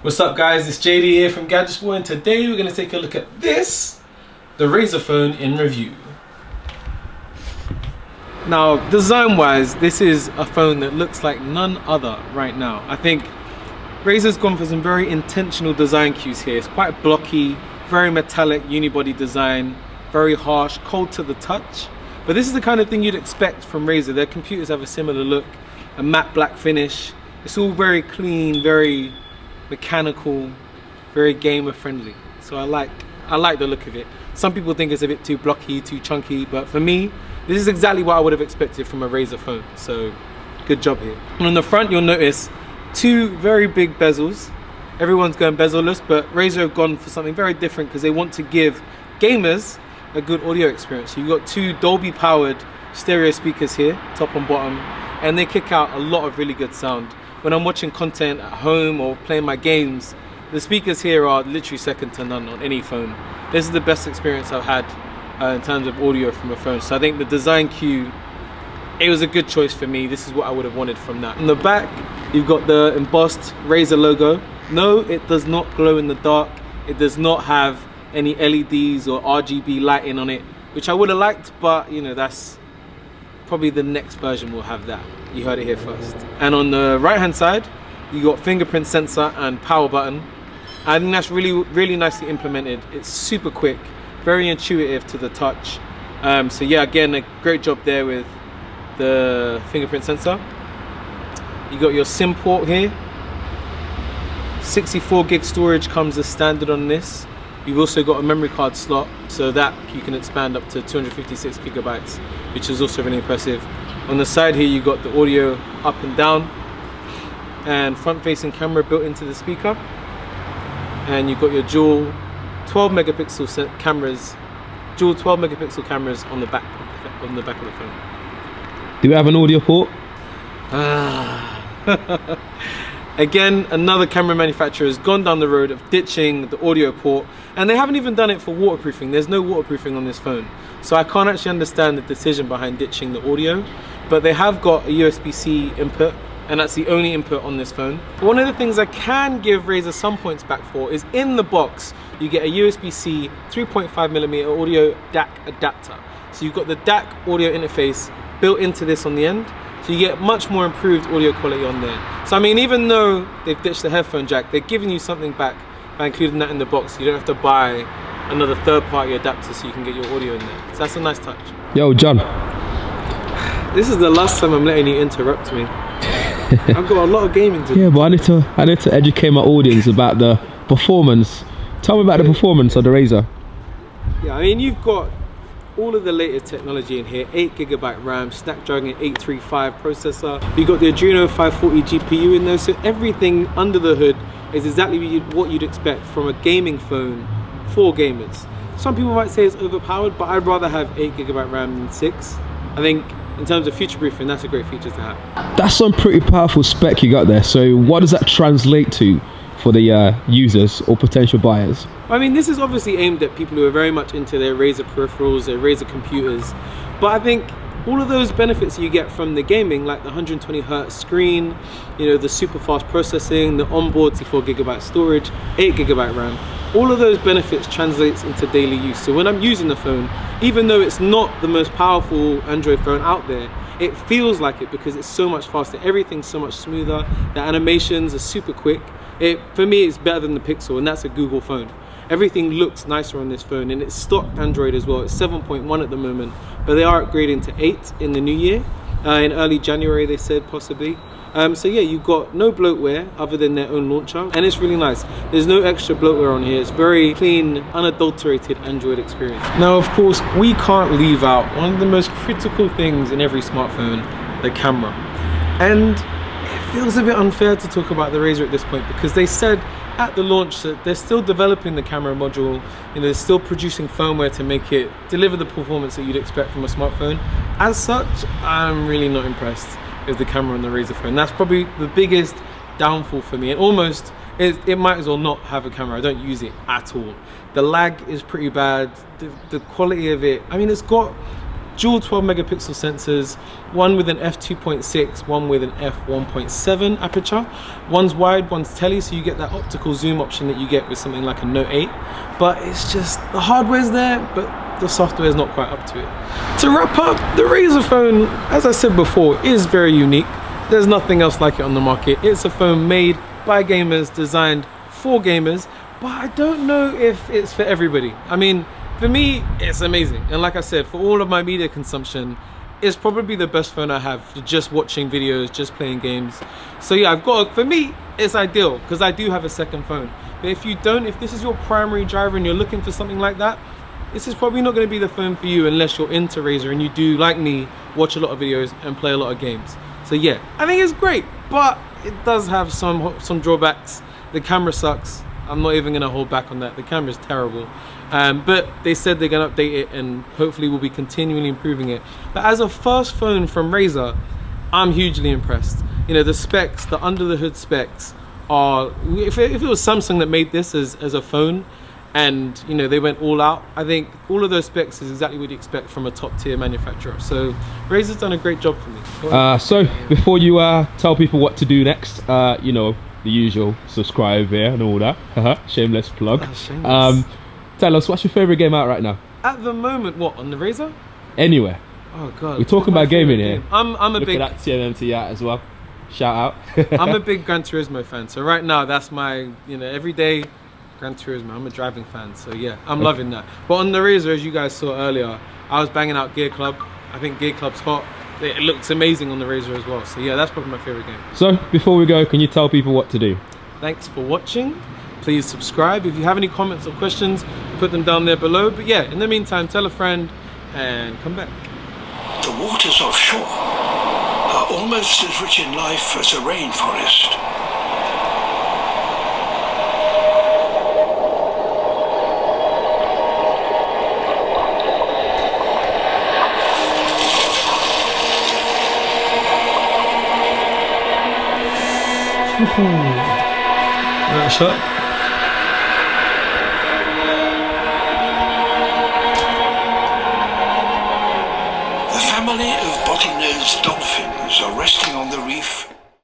What's up guys, it's JD here from Gadgets Boy, and today we're going to take a look at this, the Razer phone in review. Now design wise, this is a phone that looks like none other right now. I think Razer's gone for some very intentional design cues here. It's quite blocky, very metallic unibody design, very harsh, cold to the touch. But this is the kind of thing you'd expect from Razer. Their computers have a similar look, a matte black finish. It's all very clean, very mechanical, very gamer friendly. So I like the look of it. Some people think it's a bit too blocky, too chunky, but for me, this is exactly what I would have expected from a Razer phone. So good job here. And on the front, you'll notice two very big bezels. Everyone's going bezel-less, but Razer have gone for something very different because they want to give gamers a good audio experience. So you've got two Dolby powered stereo speakers here, top and bottom, and they kick out a lot of really good sound. When I'm watching content at home or playing my games, the speakers here are literally second to none on any phone. This is the best experience I've had in terms of audio from a phone. So I think the design cue, it was a good choice for me. This is what I would have wanted from that. On the back, you've got the embossed Razer logo. No, it does not glow in the dark. It does not have any LEDs or RGB lighting on it, which I would have liked, but you know, that's probably the next version will have that. You heard it here first. And on the right hand side, you got fingerprint sensor and power button. I think that's really nicely implemented. It's super quick, very intuitive to the touch. So yeah, again, a great job there with the fingerprint sensor. You got your SIM port here. 64 gig storage comes as standard on this. You've also got a memory card slot, so that you can expand up to 256 gigabytes, which is also really impressive. On the side here, you got the audio up and down, and front-facing camera built into the speaker. And you've got your dual 12 megapixel cameras, dual 12 megapixel cameras on the back of the phone. Do we have an audio port? Again, another camera manufacturer has gone down the road of ditching the audio port, and they haven't even done it for waterproofing. There's no waterproofing on this phone. So I can't actually understand the decision behind ditching the audio, but they have got a USB-C input, and that's the only input on this phone. One of the things I can give Razer some points back for is in the box, you get a USB-C 3.5mm audio DAC adapter. So you've got the DAC audio interface built into this on the end. So you get much more improved audio quality on there. So I mean, even though they've ditched the headphone jack, they're giving you something back by including that in the box. You don't have to buy another third-party adapter so you can get your audio in there. So that's a nice touch. Yo, John. This is the last time I'm letting you interrupt me. I've got a lot of gaming to do. Yeah, but I need to educate my audience about the performance. Tell me about the performance of the Razer. Yeah, I mean, you've got all of the latest technology in here, 8GB RAM, Snapdragon 835 processor. You've got the Adreno 540 GPU in there, so everything under the hood is exactly what you'd expect from a gaming phone for gamers. Some people might say it's overpowered, but I'd rather have 8GB RAM than 6. I think in terms of future-proofing, that's a great feature to have. That's some pretty powerful spec you got there. So what does that translate to for the users or potential buyers? I mean, this is obviously aimed at people who are very much into their Razer peripherals, their Razer computers, but I think all of those benefits you get from the gaming, like the 120Hz screen, you know, the super fast processing, the onboard 64GB storage, 8GB RAM, all of those benefits translates into daily use. So when I'm using the phone, even though it's not the most powerful Android phone out there, it feels like it because it's so much faster. Everything's so much smoother. The animations are super quick. For me, it's better than the Pixel, and that's a Google phone. Everything looks nicer on this phone, and it's stock Android as well. It's 7.1 at the moment, but they are upgrading to 8 in the new year. In early January, they said, possibly. So yeah, you've got no bloatware other than their own launcher, and it's really nice. There's no extra bloatware on here. It's very clean, unadulterated Android experience. Now, of course, we can't leave out one of the most critical things in every smartphone, the camera. And it feels a bit unfair to talk about the Razer at this point because they said at the launch that they're still developing the camera module, you know, they're still producing firmware to make it deliver the performance that you'd expect from a smartphone. As such, I'm really not impressed with the camera on the Razer phone. That's probably the biggest downfall for me. And almost, it might as well not have a camera. I don't use it at all. The lag is pretty bad. The quality of it, I mean, it's got dual 12 megapixel sensors, one with an f2.6, one with an f1.7 aperture. One's wide, one's tele, so you get that optical zoom option that you get with something like a Note 8. But it's just, the hardware's there, but the software is not quite up to it. To wrap up, the Razer phone, as I said before, is very unique. There's nothing else like it on the market. It's a phone made by gamers, designed for gamers, but I don't know if it's for everybody. I mean, for me, it's amazing. And like I said, for all of my media consumption, it's probably the best phone I have for just watching videos, just playing games. So yeah, for me, it's ideal because I do have a second phone. But if you don't, if this is your primary driver and you're looking for something like that, this is probably not going to be the phone for you unless you're into Razer and you do, like me, watch a lot of videos and play a lot of games. So yeah, I think it's great, but it does have some drawbacks. The camera sucks. I'm not even going to hold back on that. The camera's terrible. But they said they're going to update it and hopefully we'll be continually improving it. But as a first phone from Razer, I'm hugely impressed. You know, the specs, the under the hood specs are, if it was Samsung that made this as a phone and, you know, they went all out, I think all of those specs is exactly what you expect from a top tier manufacturer. So Razer's done a great job for me. So before you tell people what to do next, you know, the usual subscribe here and all that. Shameless plug. Shameless. Tell us, what's your favorite game out right now? At the moment, what, on the Razer? Anywhere. Oh god. We're talking about gaming here. I'm a Look big at that TMMT out as well. Shout out. I'm a big Gran Turismo fan. So right now that's my, you know, everyday Gran Turismo. I'm a driving fan. So yeah, I'm loving that. But on the Razer, as you guys saw earlier, I was banging out Gear Club. I think Gear Club's hot. It looks amazing on the Razer as well. So yeah, that's probably my favorite game. So before we go, can you tell people what to do? Thanks for watching. Please subscribe. If you have any comments or questions, put them down there below. But yeah, in the meantime, tell a friend and come back. The waters offshore are almost as rich in life as a rainforest. Right shot. A family of bottlenose dolphins are resting on the reef